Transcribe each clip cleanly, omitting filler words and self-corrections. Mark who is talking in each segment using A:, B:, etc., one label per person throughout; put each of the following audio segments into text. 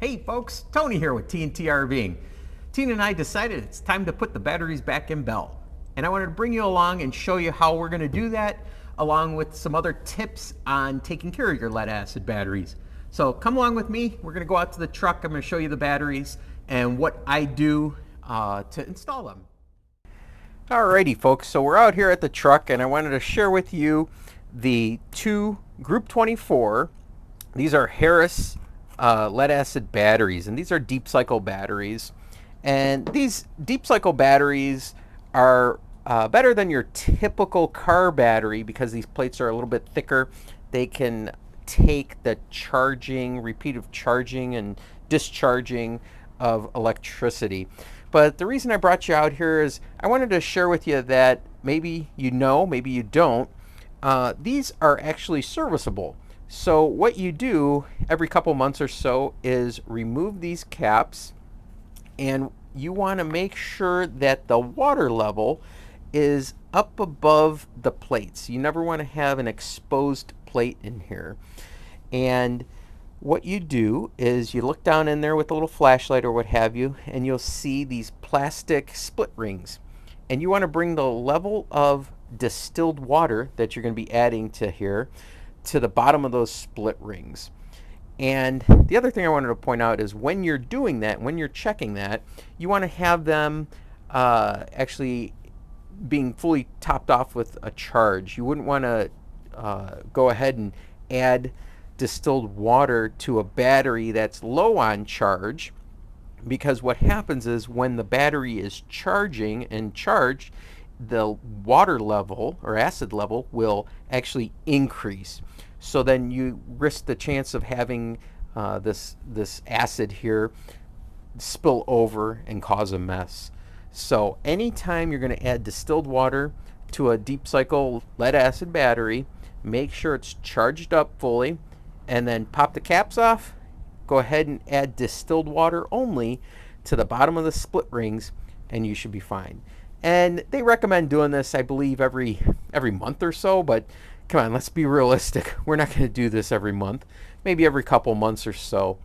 A: Hey folks, Tony here with T&T RVing. Tina and I decided it's time to put the batteries back in Bell. And I wanted to bring you along and show you how we're going to do that, along with some other tips on taking care of your lead acid batteries. So come along with me. We're going to go out to the truck. I'm going to show you the batteries and what I do to install them. Alrighty folks, so we're out here at the truck and I wanted to share with you the two Group 24. These are Harris lead acid batteries, and these are deep cycle batteries. And these deep cycle batteries are better than your typical car battery because these plates are a little bit thicker. They can take the charging, repeated charging and discharging of electricity. But the reason I brought you out here is I wanted to share with you that maybe you know, maybe you don't, these are actually serviceable. So what you do every couple months or so is remove these caps, and you want to make sure that the water level is up above the plates. You never want to have an exposed plate in here. And what you do is you look down in there with a little flashlight or what have you, and you'll see these plastic split rings. And you want to bring the level of distilled water that you're going to be adding to here to the bottom of those split rings. And the other thing I wanted to point out is when you're doing that, when you're checking that, you want to have them actually being fully topped off with a charge. You wouldn't want to go ahead and add distilled water to a battery that's low on charge, because what happens is when the battery is charging and charged, the water level or acid level will actually increase. So then you risk the chance of having this acid here spill over and cause a mess. So anytime you're going to add distilled water to a deep cycle lead acid battery, make sure it's charged up fully, and then pop the caps off. Go ahead and add distilled water only to the bottom of the split rings, and you should be fine. And they recommend doing this, I believe, every month or so, but come on, let's be realistic. We're not going to do this every month, maybe every couple months or so.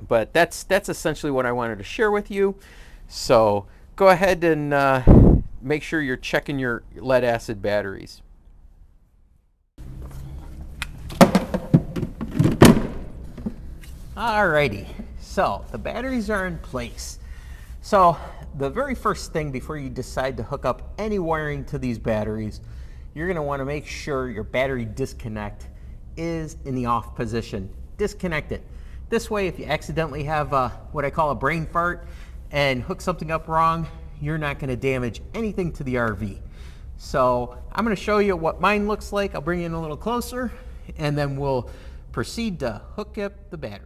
A: But that's essentially what I wanted to share with you. So go ahead and make sure you're checking your lead acid batteries. Alrighty, so the batteries are in place. So the very first thing before you decide to hook up any wiring to these batteries, you're going to want to make sure your battery disconnect is in the off position. Disconnect it. This way, if you accidentally have what I call a brain fart and hook something up wrong, you're not going to damage anything to the RV. So I'm going to show you what mine looks like. I'll bring you in a little closer, and then we'll proceed to hook up the batteries.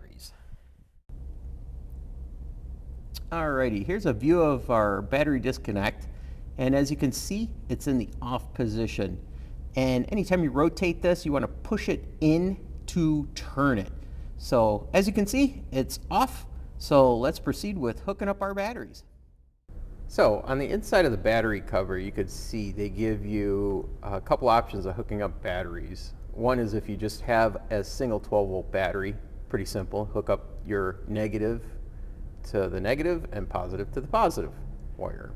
A: Alrighty, here's a view of our battery disconnect, and as you can see, it's in the off position. And anytime you rotate this, you want to push it in to turn it. So as you can see, it's off. So let's proceed with hooking up our batteries. So on the inside of the battery cover, you could see they give you a couple options of hooking up batteries. One is if you just have a single 12-volt battery, pretty simple, hook up your negative to the negative and positive to the positive wire.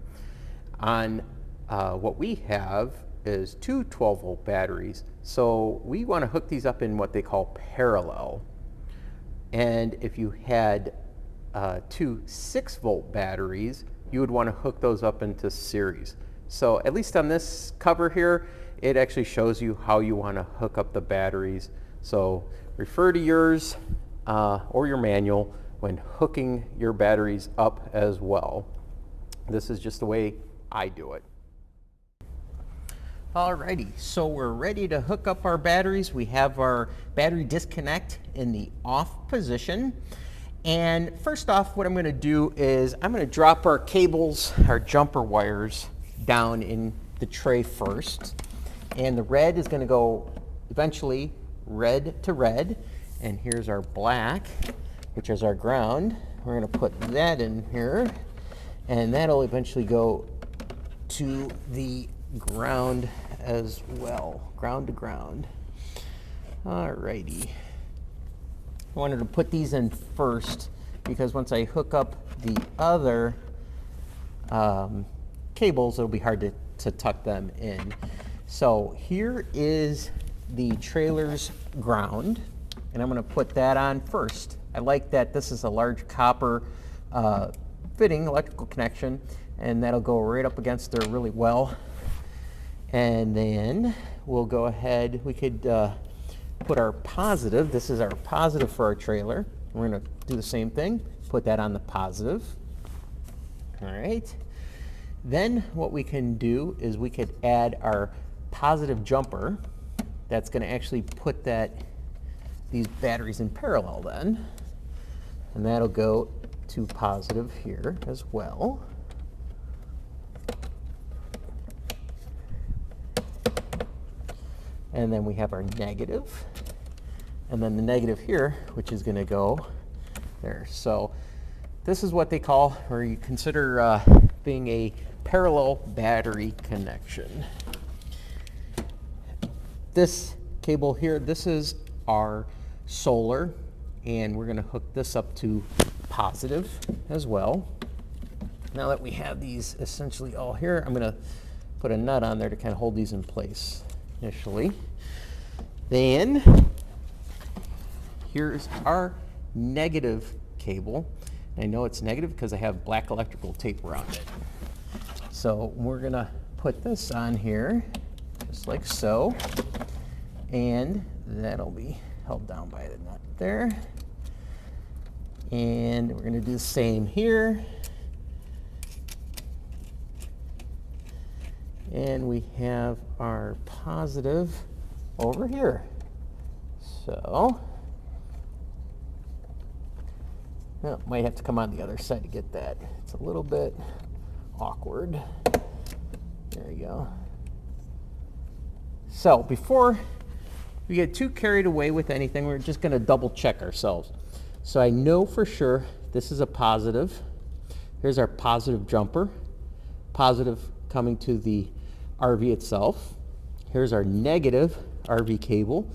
A: On what we have is two 12-volt batteries, so we want to hook these up in what they call parallel. And if you had two 6-volt batteries, you would want to hook those up into series. So at least on this cover here, it actually shows you how you want to hook up the batteries. So refer to yours or your manual when hooking your batteries up as well. This is just the way I do it. Alrighty, so we're ready to hook up our batteries. We have our battery disconnect in the off position. And first off, what I'm going to do is I'm going to drop our cables, our jumper wires, down in the tray first. And the red is going to go eventually red to red. And here's our black, which is our ground. We're going to put that in here, and that'll eventually go to the ground as well, ground to ground. Alrighty. I wanted to put these in first because once I hook up the other cables, it'll be hard to tuck them in. So here is the trailer's ground, and I'm going to put that on first. I like that this is a large copper fitting electrical connection, and that'll go right up against there really well. And then we'll go ahead, we could put our positive. This is our positive for our trailer. We're going to do the same thing, put that on the positive. All right. Then what we can do is we could add our positive jumper. That's going to actually put these batteries in parallel then. And that'll go to positive here as well. And then we have our negative. And then the negative here, which is going to go there. So this is what they call, or you consider being a parallel battery connection. This cable here, this is our solar, and we're going to hook this up to positive as well. Now that we have these essentially all here, I'm going to put a nut on there to kind of hold these in place initially. Then here's our negative cable. I know it's negative because I have black electrical tape around it. So we're going to put this on here just like so, and that'll be held down by the nut there. And we're going to do the same here. And we have our positive over here. So, well, might have to come on the other side to get that. It's a little bit awkward. There you go. So before we get too carried away with anything, we're just going to double check ourselves. So I know for sure this is a positive. Here's our positive jumper. Positive coming to the RV itself. Here's our negative RV cable.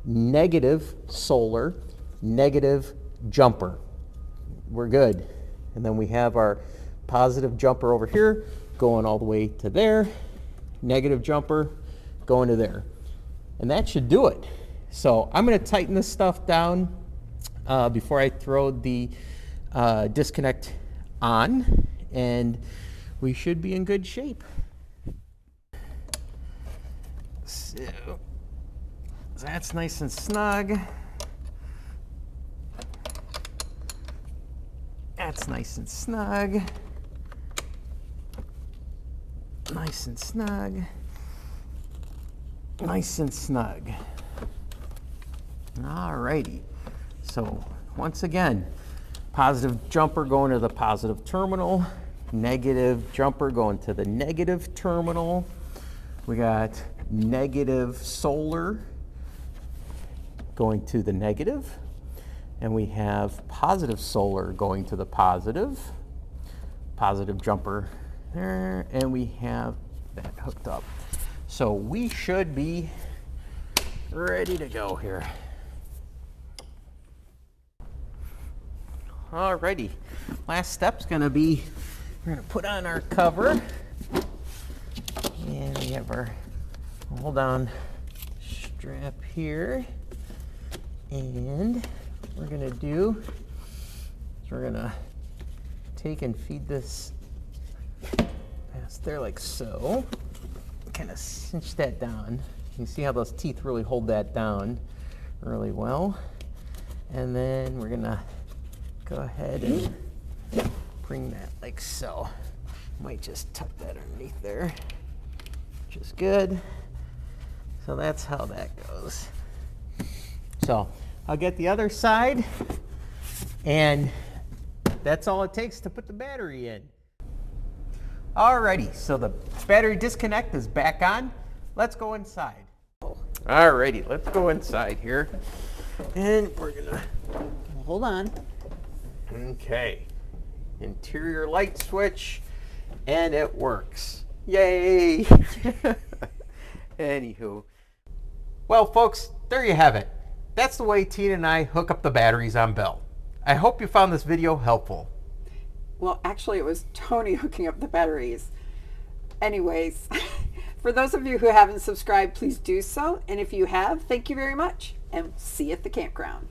A: Negative solar. Negative jumper. We're good. And then we have our positive jumper over here going all the way to there. Negative jumper going to there. And that should do it. So I'm going to tighten this stuff down before I throw the disconnect on, and we should be in good shape. So that's nice and snug. That's nice and snug. Nice and snug. Nice and snug. Alrighty. So once again, positive jumper going to the positive terminal, negative jumper going to the negative terminal. We got negative solar going to the negative, and we have positive solar going to the positive. Positive jumper there, and we have that hooked up. So we should be ready to go here. Alrighty, last step's gonna be, we're gonna put on our cover, and we have our hold on strap here, and what we're gonna do is we're gonna take and feed this past there like so. Kind of cinch that down. You can see how those teeth really hold that down really well. And then we're gonna go ahead and bring that like so. Might just tuck that underneath there, which is good. So that's how that goes. So I'll get the other side, and that's all it takes to put the battery in. Alrighty, so the battery disconnect is back on. Let's go inside. Alrighty, let's go inside here. And we're gonna, hold on. Okay, interior light switch, and it works. Yay! Anywho. Well, folks, there you have it. That's the way Tina and I hook up the batteries on Bell. I hope you found this video helpful.
B: Well, actually, it was Tony hooking up the batteries. Anyways, for those of you who haven't subscribed, please do so. And if you have, thank you very much. And see you at the campground.